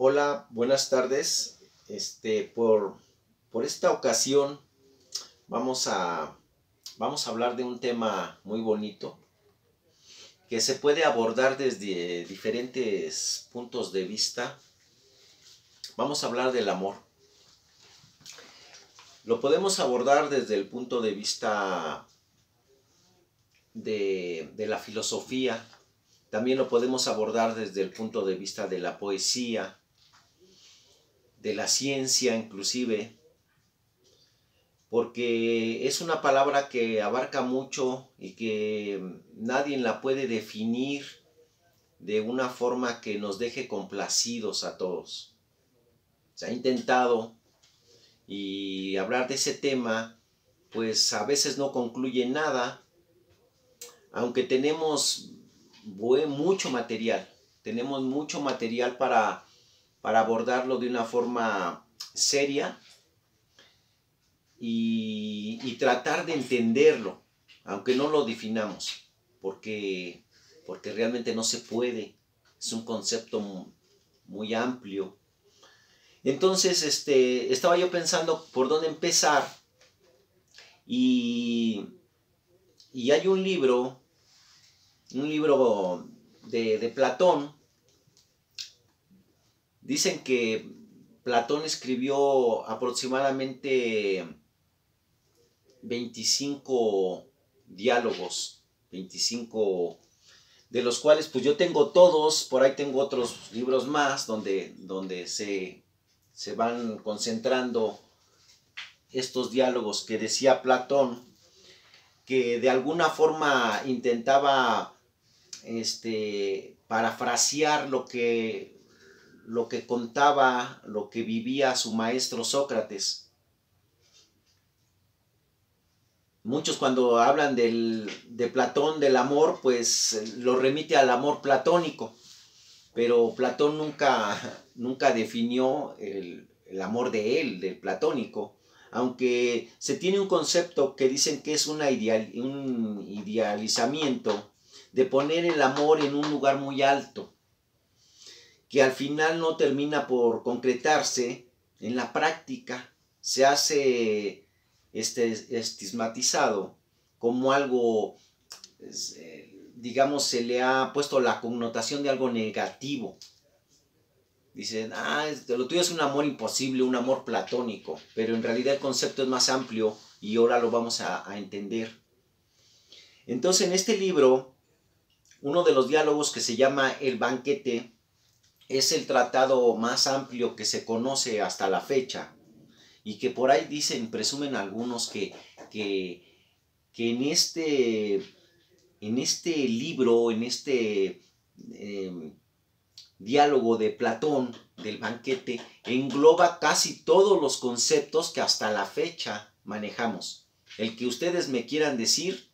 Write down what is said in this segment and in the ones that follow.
Hola, buenas tardes. Por esta ocasión vamos a, vamos a hablar de un tema muy bonito que se puede abordar desde diferentes puntos de vista. Vamos a hablar del amor. Lo podemos abordar desde el punto de vista de la filosofía. También lo podemos abordar desde el punto de vista de la poesía, de la ciencia inclusive, porque es una palabra que abarca mucho y que nadie la puede definir de una forma que nos deje complacidos a todos. Se ha intentado y hablar de ese tema, pues a veces no concluye nada, aunque tenemos tenemos mucho material para abordarlo de una forma seria y tratar de entenderlo, aunque no lo definamos, porque realmente no se puede. Es un concepto muy amplio. Entonces, estaba yo pensando por dónde empezar y hay un libro de Platón. Dicen que Platón escribió aproximadamente 25 diálogos, 25 de los cuales pues yo tengo todos, por ahí tengo otros libros más donde se van concentrando estos diálogos que decía Platón, que de alguna forma intentaba parafrasear lo que contaba, lo que vivía su maestro Sócrates. Muchos cuando hablan de Platón, del amor, pues lo remite al amor platónico, pero Platón nunca definió el amor de él, del platónico, aunque se tiene un concepto que dicen que es un idealizamiento de poner el amor en un lugar muy alto, que al final no termina por concretarse en la práctica, se hace estigmatizado como algo, digamos, se le ha puesto la connotación de algo negativo. Dicen, lo tuyo es un amor imposible, un amor platónico, pero en realidad el concepto es más amplio y ahora lo vamos a entender. Entonces, en este libro, uno de los diálogos que se llama El banquete es el tratado más amplio que se conoce hasta la fecha, y que por ahí presumen algunos que en este libro, en este diálogo de Platón, del banquete, engloba casi todos los conceptos que hasta la fecha manejamos. El que ustedes me quieran decir,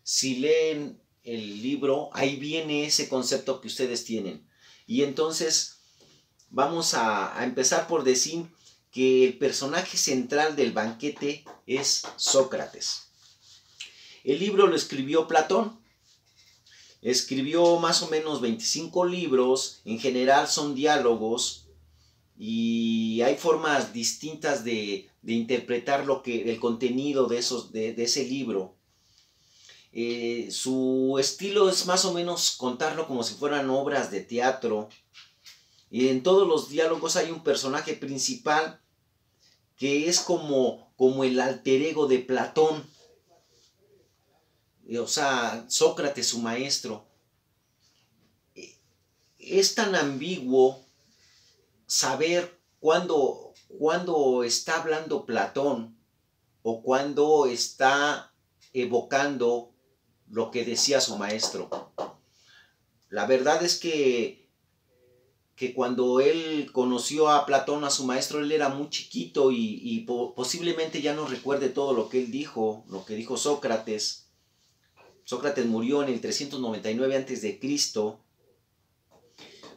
si leen el libro, ahí viene ese concepto que ustedes tienen. Y entonces vamos a empezar por decir que el personaje central del banquete es Sócrates. El libro lo escribió Platón. Escribió más o menos 25 libros, en general son diálogos, y hay formas distintas de interpretar el contenido de ese libro. Su estilo es más o menos contarlo como si fueran obras de teatro, y en todos los diálogos hay un personaje principal que es como el alter ego de Platón, o sea, Sócrates, su maestro. Es tan ambiguo saber cuándo está hablando Platón o cuándo está evocando lo que decía su maestro. La verdad es que cuando él conoció a Platón, a su maestro, él era muy chiquito y posiblemente ya no recuerde todo lo que él dijo, lo que dijo Sócrates. Sócrates murió en el 399 a.C.,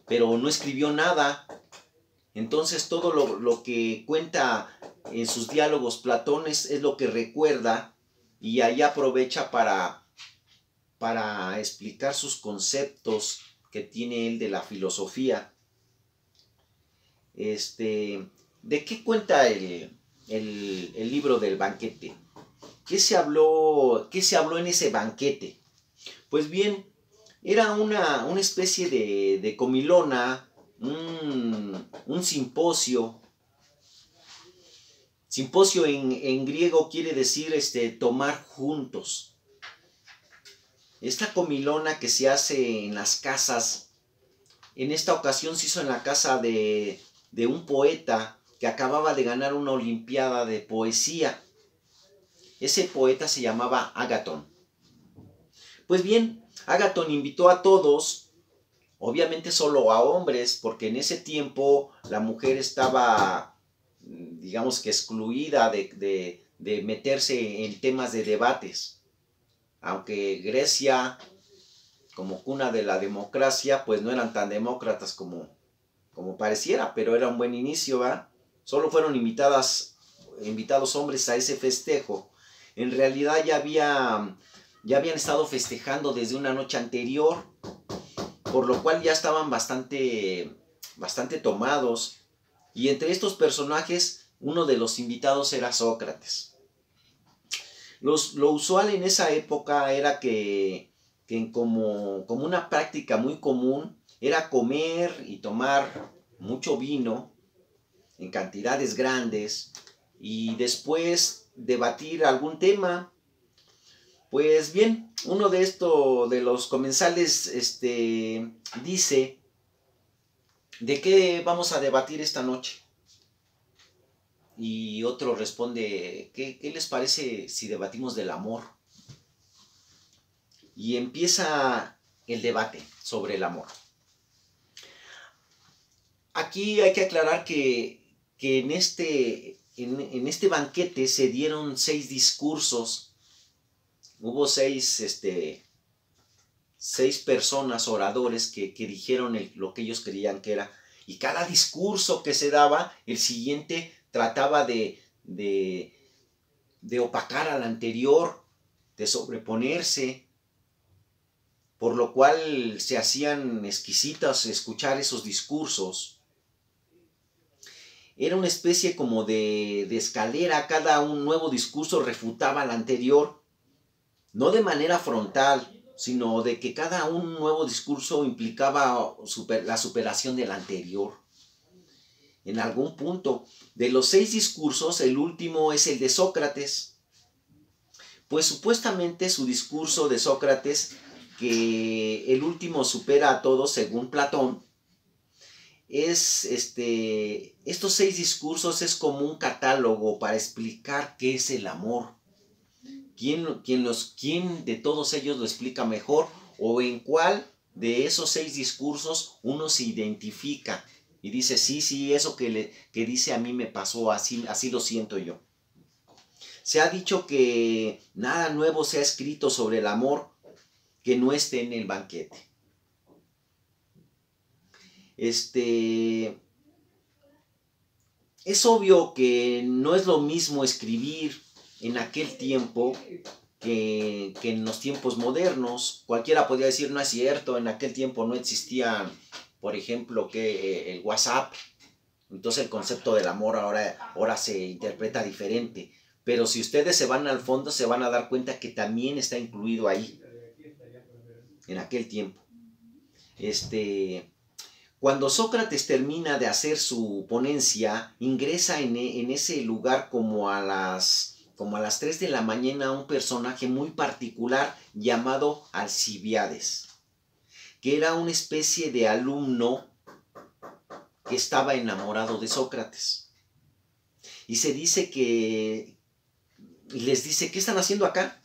pero no escribió nada. Entonces todo lo que cuenta en sus diálogos Platón es lo que recuerda, y ahí aprovecha para explicar sus conceptos que tiene él de la filosofía. ¿De qué cuenta el libro del banquete? ¿Qué se habló en ese banquete? Pues bien, era una especie de comilona, un simposio. Simposio en griego quiere decir tomar juntos. Esta comilona que se hace en las casas, en esta ocasión se hizo en la casa de un poeta que acababa de ganar una olimpiada de poesía. Ese poeta se llamaba Agatón. Pues bien, Agatón invitó a todos, obviamente solo a hombres, porque en ese tiempo la mujer estaba, digamos que excluida de meterse en temas de debates. Aunque Grecia, como cuna de la democracia, pues no eran tan demócratas como pareciera, pero era un buen inicio, ¿va? Solo fueron invitados hombres a ese festejo. En realidad ya habían estado festejando desde una noche anterior, por lo cual ya estaban bastante tomados. Y entre estos personajes, uno de los invitados era Sócrates. Lo usual en esa época era que como una práctica muy común, era comer y tomar mucho vino en cantidades grandes y después debatir algún tema. Pues bien, uno de los comensales dice: ¿de qué vamos a debatir esta noche? Y otro responde: ¿qué les parece si debatimos del amor? Y empieza el debate sobre el amor. Aquí hay que aclarar que en este banquete se dieron 6 discursos. Hubo 6 personas, oradores, que dijeron lo que ellos creían que era. Y cada discurso que se daba, el siguiente trataba de opacar al anterior, de sobreponerse, por lo cual se hacían exquisitas escuchar esos discursos. Era una especie como de escalera. Cada un nuevo discurso refutaba al anterior, no de manera frontal, sino de que cada un nuevo discurso implicaba la superación del anterior. En algún punto de los 6 discursos, el último es el de Sócrates. Pues supuestamente su discurso de Sócrates, que el último supera a todos según Platón, es estos 6 discursos es como un catálogo para explicar qué es el amor. ¿Quién de todos ellos lo explica mejor? ¿O en cuál de esos 6 discursos uno se identifica y dice: sí, eso que dice a mí me pasó, así lo siento yo? Se ha dicho que nada nuevo se ha escrito sobre el amor que no esté en el banquete. Es obvio que no es lo mismo escribir en aquel tiempo que en los tiempos modernos. Cualquiera podría decir: no es cierto, en aquel tiempo no existía, por ejemplo, el WhatsApp. Entonces el concepto del amor ahora se interpreta diferente. Pero si ustedes se van al fondo, se van a dar cuenta que también está incluido ahí, en aquel tiempo. Cuando Sócrates termina de hacer su ponencia, ingresa en ese lugar como a las 3 de la mañana un personaje muy particular llamado Alcibíades, que era una especie de alumno que estaba enamorado de Sócrates. Y se dice y les dice: ¿qué están haciendo acá?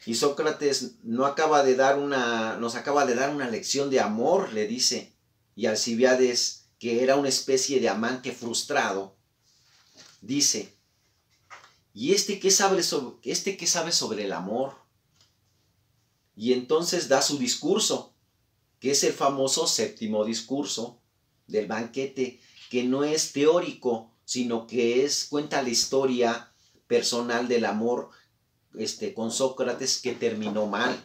Y Sócrates nos acaba de dar una lección de amor, le dice. Y Alcibíades, que era una especie de amante frustrado, dice: ¿y qué sabe sobre el amor? Y entonces da su discurso, que es el famoso 7º discurso del banquete, que no es teórico, sino que cuenta la historia personal del amor con Sócrates, que terminó mal.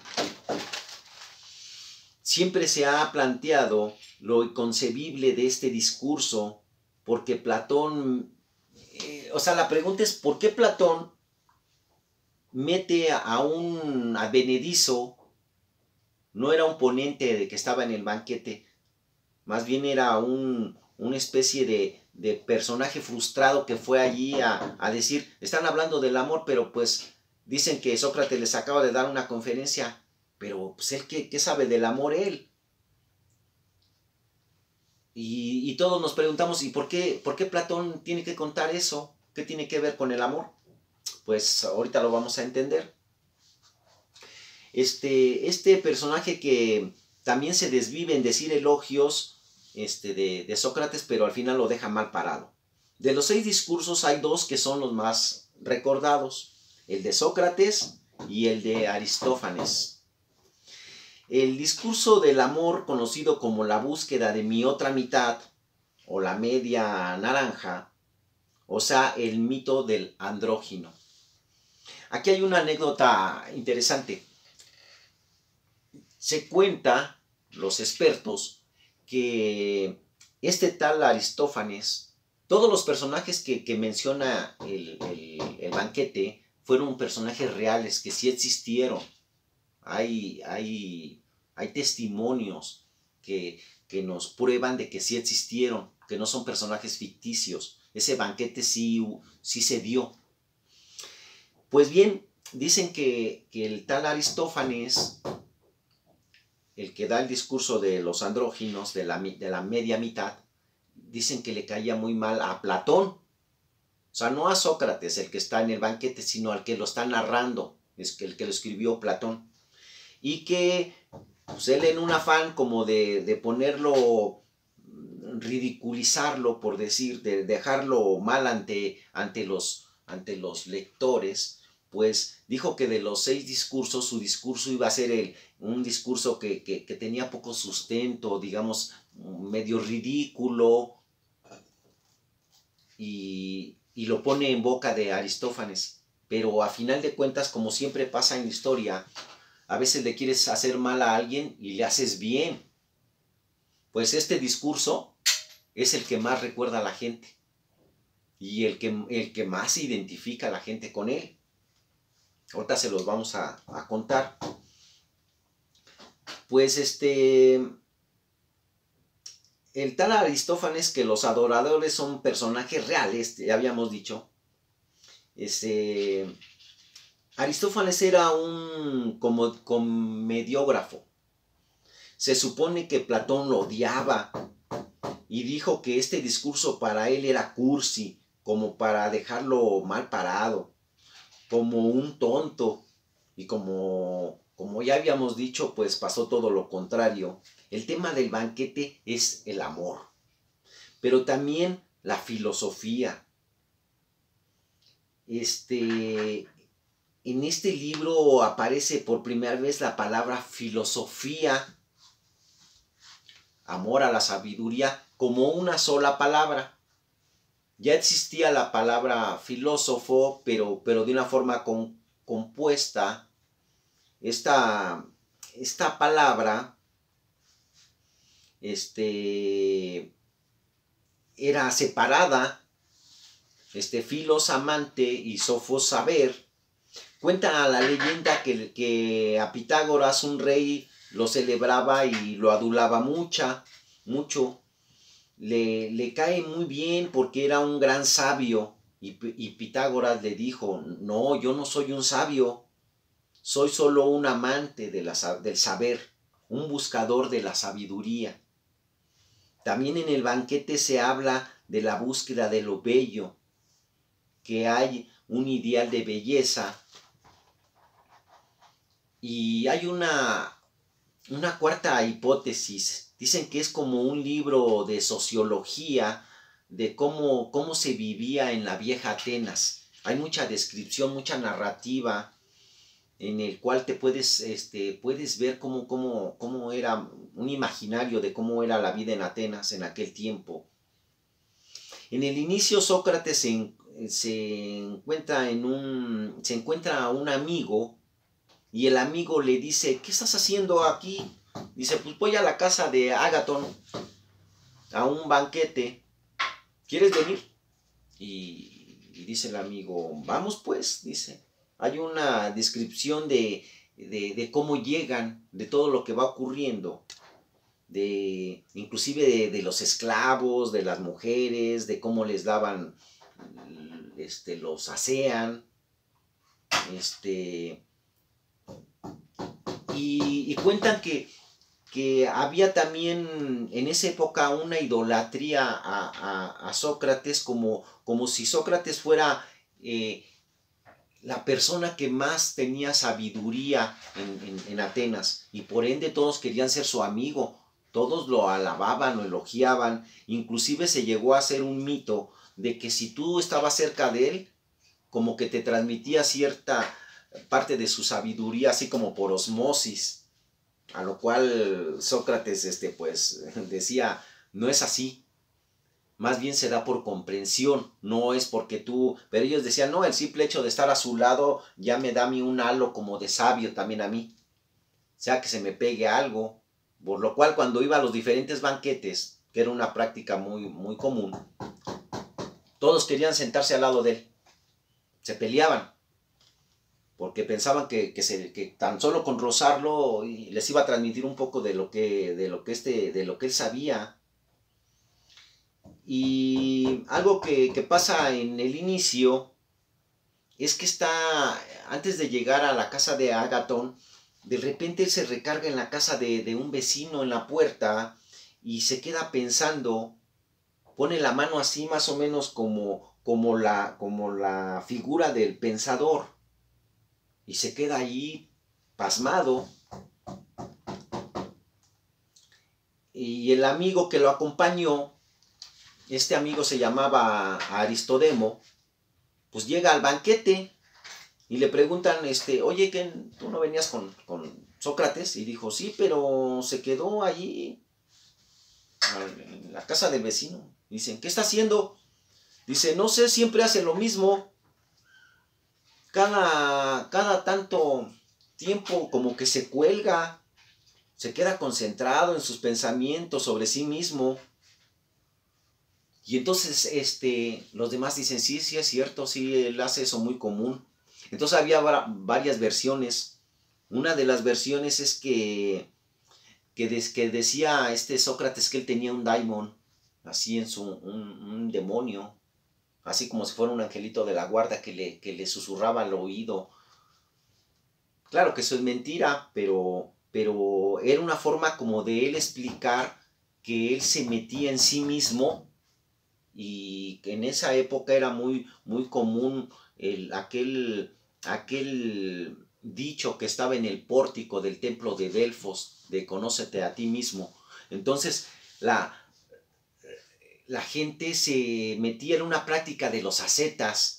siempre se ha planteado lo inconcebible de este discurso, porque Platón, o sea, la pregunta es, ¿por qué Platón mete a un advenedizo? No era un ponente de que estaba en el banquete, más bien era una especie de personaje frustrado que fue allí a decir, están hablando del amor, pero pues dicen que Sócrates les acaba de dar una conferencia, pero pues él, ¿qué sabe del amor él? Y todos nos preguntamos, ¿y por qué Platón tiene que contar eso? ¿Qué tiene que ver con el amor? Pues ahorita lo vamos a entender. Este personaje que también se desvive en decir elogios de Sócrates, pero al final lo deja mal parado. De los 6 discursos hay 2 que son los más recordados, el de Sócrates y el de Aristófanes. El discurso del amor, conocido como la búsqueda de mi otra mitad, o la media naranja, o sea, el mito del andrógino. Aquí hay una anécdota interesante. Se cuenta, los expertos, que este tal Aristófanes, todos los personajes que menciona el banquete, fueron personajes reales, que sí existieron. Hay testimonios que nos prueban de que sí existieron, que no son personajes ficticios. Ese banquete sí se dio. Pues bien, dicen que el tal Aristófanes, el que da el discurso de los andróginos, de la media mitad, dicen que le caía muy mal a Platón. O sea, no a Sócrates, el que está en el banquete, sino al que lo está narrando, es el que lo escribió Platón. Y que pues, él en un afán como de ponerlo, ridiculizarlo, por decir, de dejarlo mal ante los lectores, pues dijo que de los 6 discursos, su discurso iba a ser un discurso que tenía poco sustento, digamos, medio ridículo, y lo pone en boca de Aristófanes. Pero a final de cuentas, como siempre pasa en la historia, a veces le quieres hacer mal a alguien y le haces bien. Pues este discurso es el que más recuerda a la gente y el que más identifica a la gente con él. Ahorita se los vamos a contar. Pues el tal Aristófanes, que los adoradores son personajes reales, ya habíamos dicho. Aristófanes era un comediógrafo. Se supone que Platón lo odiaba y dijo que este discurso para él era cursi, como para dejarlo mal parado, como un tonto. Y como ya habíamos dicho, pues pasó todo lo contrario. El tema del banquete es el amor, pero también la filosofía. En este libro aparece por primera vez la palabra filosofía, amor a la sabiduría, como una sola palabra. Ya existía la palabra filósofo, pero de una forma compuesta. Esta palabra era separada, filos amante y sofos saber. Cuenta la leyenda que a Pitágoras, un rey, lo celebraba y lo adulaba mucho. Le cae muy bien porque era un gran sabio. Y Pitágoras le dijo, no, yo no soy un sabio, soy solo un amante del saber, un buscador de la sabiduría. También en el banquete se habla de la búsqueda de lo bello, que hay un ideal de belleza. Y hay una cuarta hipótesis. Dicen que es como un libro de sociología de cómo se vivía en la vieja Atenas. Hay mucha descripción, mucha narrativa en el cual te puedes ver cómo era un imaginario de cómo era la vida en Atenas en aquel tiempo. En el inicio Sócrates se encuentra a un amigo, y el amigo le dice, ¿qué estás haciendo aquí? Dice, pues voy a la casa de Ágatón a un banquete, ¿quieres venir? Y dice el amigo, vamos pues, dice. Hay una descripción de cómo llegan, de todo lo que va ocurriendo, inclusive de los esclavos, de las mujeres, de cómo les daban, los asean, y cuentan que había también en esa época una idolatría a Sócrates, como si Sócrates fuera la persona que más tenía sabiduría en Atenas, y por ende todos querían ser su amigo, todos lo alababan, lo elogiaban, inclusive se llegó a hacer un mito de que si tú estabas cerca de él, como que te transmitía cierta parte de su sabiduría, así como por osmosis, a lo cual Sócrates pues decía, no es así, más bien se da por comprensión, no es porque tú, pero ellos decían, no, el simple hecho de estar a su lado ya me da a mí un halo como de sabio también a mí, o sea, que se me pegue algo, por lo cual cuando iba a los diferentes banquetes, que era una práctica muy, muy común, todos querían sentarse al lado de él, se peleaban, porque pensaban que tan solo con rozarlo les iba a transmitir un poco de lo que él sabía. Y algo que pasa en el inicio es que antes de llegar a la casa de Ágatón, de repente él se recarga en la casa de un vecino en la puerta y se queda pensando, pone la mano así más o menos como la figura del pensador, y se queda allí pasmado. Y el amigo que lo acompañó, este amigo se llamaba Aristodemo, pues llega al banquete y le preguntan, oye, ¿tú no venías con Sócrates? Y dijo, sí, pero se quedó allí en la casa del vecino. Dicen, ¿qué está haciendo? Dice, no sé, siempre hace lo mismo. Cada tanto tiempo como que se cuelga, se queda concentrado en sus pensamientos sobre sí mismo. Y entonces los demás dicen, sí, sí es cierto, sí, él hace eso muy común. Entonces había varias versiones. Una de las versiones es que decía Sócrates que él tenía un daimon, así un demonio, así como si fuera un angelito de la guarda que le susurraba al oído. Claro que eso es mentira, pero era una forma como de él explicar que él se metía en sí mismo, y que en esa época era muy, muy común aquel dicho que estaba en el pórtico del templo de Delfos, de conócete a ti mismo. Entonces la gente se metía en una práctica de los ascetas,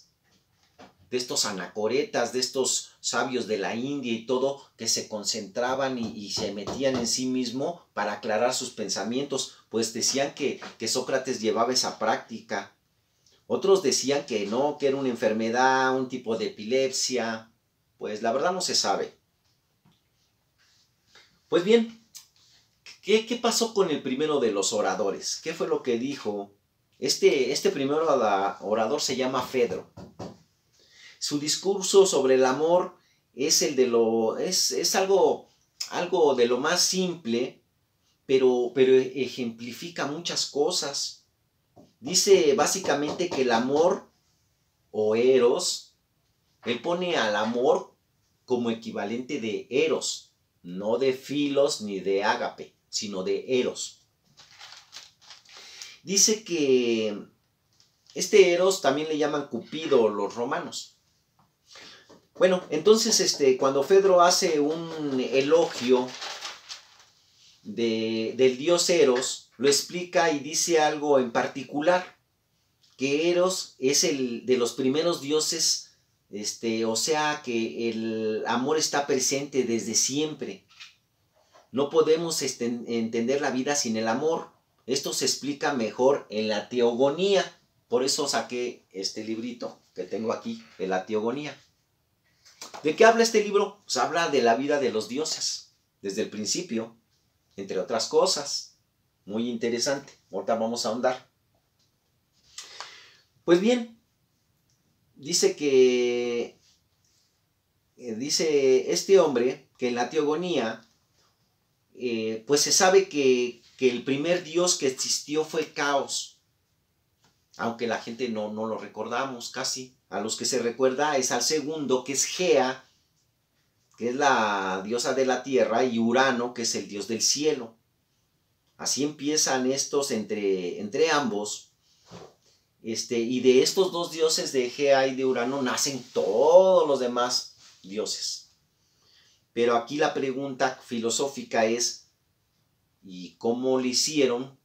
de estos anacoretas, de estos sabios de la India y todo, que se concentraban y se metían en sí mismo para aclarar sus pensamientos, pues decían que Sócrates llevaba esa práctica. Otros decían que no, que era una enfermedad, un tipo de epilepsia, pues la verdad no se sabe. Pues bien, ¿qué pasó con el primero de los oradores? ¿Qué fue lo que dijo? Este primer orador se llama Fedro. Su discurso sobre el amor es es algo de lo más simple, pero ejemplifica muchas cosas. Dice básicamente que el amor, o eros, él pone al amor como equivalente de eros, no de filos ni de ágape, sino de eros. Dice que este eros también le llaman Cupido los romanos. Bueno, entonces cuando Fedro hace un elogio del dios Eros, lo explica y dice algo en particular, que Eros es el de los primeros dioses, o sea que el amor está presente desde siempre. No podemos entender la vida sin el amor. Esto se explica mejor en la Teogonía. Por eso saqué este librito que tengo aquí, de la Teogonía. ¿De qué habla este libro? Pues habla de la vida de los dioses, desde el principio. entre otras cosas. Muy interesante. Ahorita vamos a ahondar. Pues bien, dice este hombre que en la teogonía, pues se sabe que el primer Dios que existió fue el caos, aunque la gente no lo recordamos casi. A los que se recuerda es al segundo, que es Gea, que es la diosa de la tierra, y Urano, que es el dios del cielo. Así empiezan estos entre ambos. Y de estos dos dioses de Gea y de Urano nacen todos los demás dioses. Pero aquí la pregunta filosófica es, ¿y cómo lo hicieron?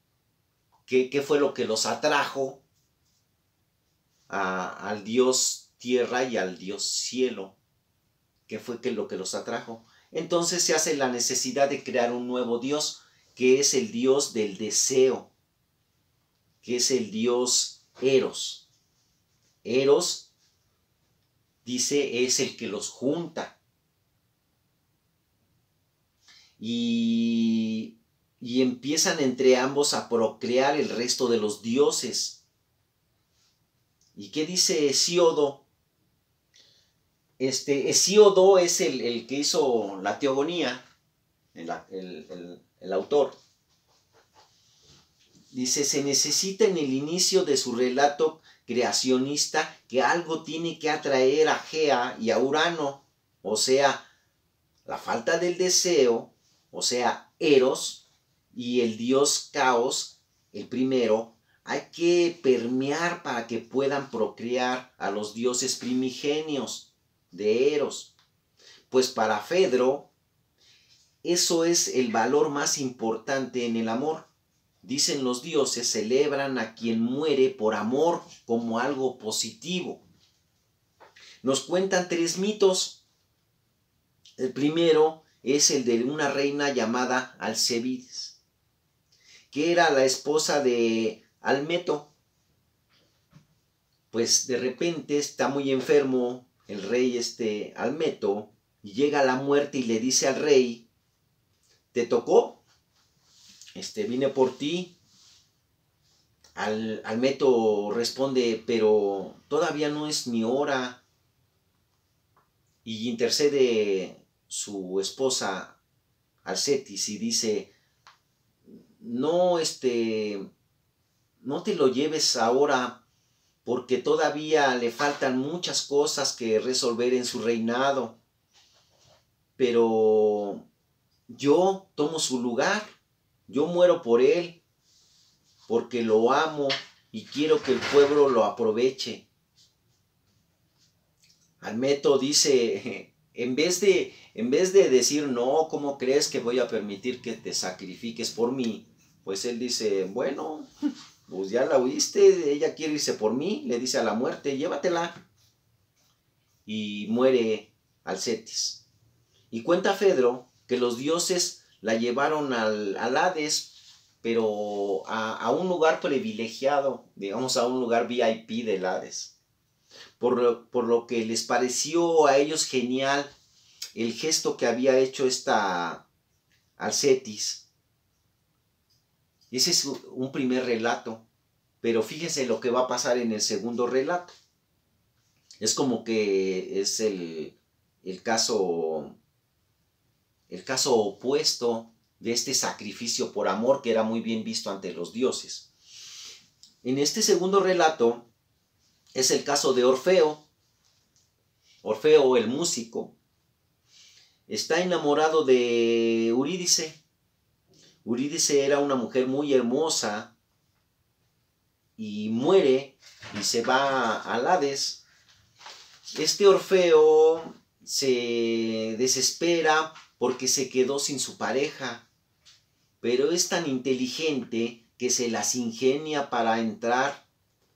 ¿Qué fue lo que los atrajo al dios tierra y al dios cielo? ¿Qué fue lo que los atrajo? Entonces se hace la necesidad de crear un nuevo dios, que es el dios del deseo, que es el dios Eros. Eros, dice, es el que los junta. Y empiezan entre ambos a procrear el resto de los dioses. ¿Y qué dice Hesíodo? Hesíodo es el que hizo la teogonía, el autor. Dice, se necesita en el inicio de su relato creacionista que algo tiene que atraer a Gea y a Urano, o sea, la falta del deseo, o sea, Eros, y el dios Caos, el primero, hay que permear para que puedan procrear a los dioses primigenios de Eros. Pues para Fedro, eso es el valor más importante en el amor. Dicen los dioses, celebran a quien muere por amor como algo positivo. Nos cuentan 3 mitos. El primero es el de una reina llamada Alcebides, que era la esposa de Almeto. Pues de repente está muy enfermo el rey Almeto, y llega la muerte y le dice al rey, ¿te tocó? Vine por ti. Almeto responde, pero todavía no es mi hora. Y intercede su esposa Alcetis y dice, no, no te lo lleves ahora, porque todavía le faltan muchas cosas que resolver en su reinado. Pero yo tomo su lugar, yo muero por él, porque lo amo y quiero que el pueblo lo aproveche. Almeto dice, en vez de decir, no, ¿cómo crees que voy a permitir que te sacrifiques por mí? Pues él dice, bueno, pues ya la oíste, ella quiere irse por mí, le dice a la muerte, llévatela. Y muere Alcetis. Y cuenta Fedro que los dioses la llevaron al Hades, pero a un lugar privilegiado, digamos a un lugar VIP del Hades. Por lo que les pareció a ellos genial el gesto que había hecho esta Alcetis. Ese es un primer relato, pero fíjense lo que va a pasar en el segundo relato. Es como que es el caso opuesto de este sacrificio por amor que era muy bien visto ante los dioses. En este segundo relato es el caso de Orfeo. Orfeo, el músico, está enamorado de Eurídice. Eurídice era una mujer muy hermosa y muere y se va al Hades. Orfeo se desespera porque se quedó sin su pareja, pero es tan inteligente que se las ingenia para entrar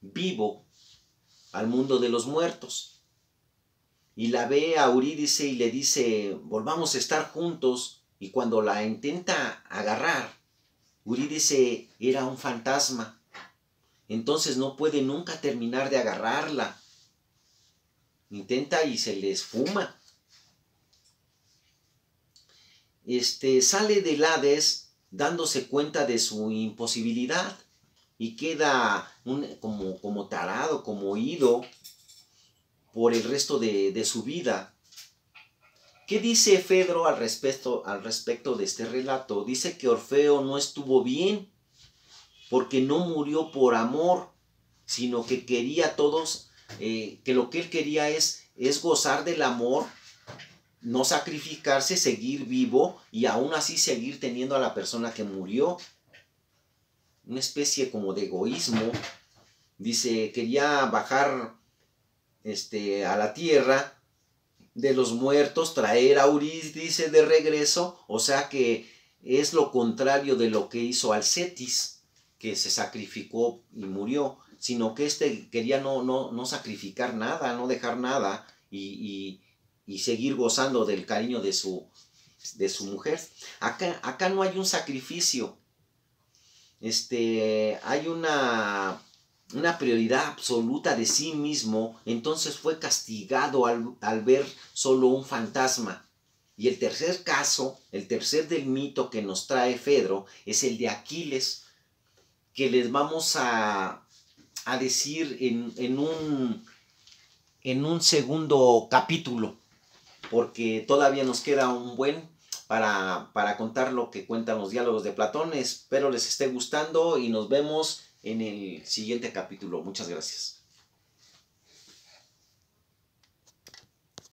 vivo al mundo de los muertos. Y la ve a Eurídice y le dice, volvamos a estar juntos. Y cuando la intenta agarrar, Eurídice era un fantasma. Entonces no puede nunca terminar de agarrarla. Intenta y se le esfuma. Sale del Hades dándose cuenta de su imposibilidad y queda como tarado, como ido por el resto de su vida. ¿Qué dice Fedro al respecto de este relato? Dice que Orfeo no estuvo bien porque no murió por amor, sino que quería a todos, que lo que él quería es gozar del amor, no sacrificarse, seguir vivo y aún así seguir teniendo a la persona que murió. Una especie como de egoísmo. Dice, quería bajar a la tierra de los muertos, traer a Eurídice de regreso, o sea que es lo contrario de lo que hizo Alcetis, que se sacrificó y murió, sino que quería no sacrificar nada, no dejar nada y seguir gozando del cariño de su mujer. Acá no hay un sacrificio, hay una prioridad absoluta de sí mismo, entonces fue castigado al ver solo un fantasma. Y el tercer caso, el tercer del mito que nos trae Fedro, es el de Aquiles, que les vamos a decir en un segundo capítulo, porque todavía nos queda un buen para contar lo que cuentan los diálogos de Platón. Espero les esté gustando y nos vemos en el siguiente capítulo. Muchas gracias.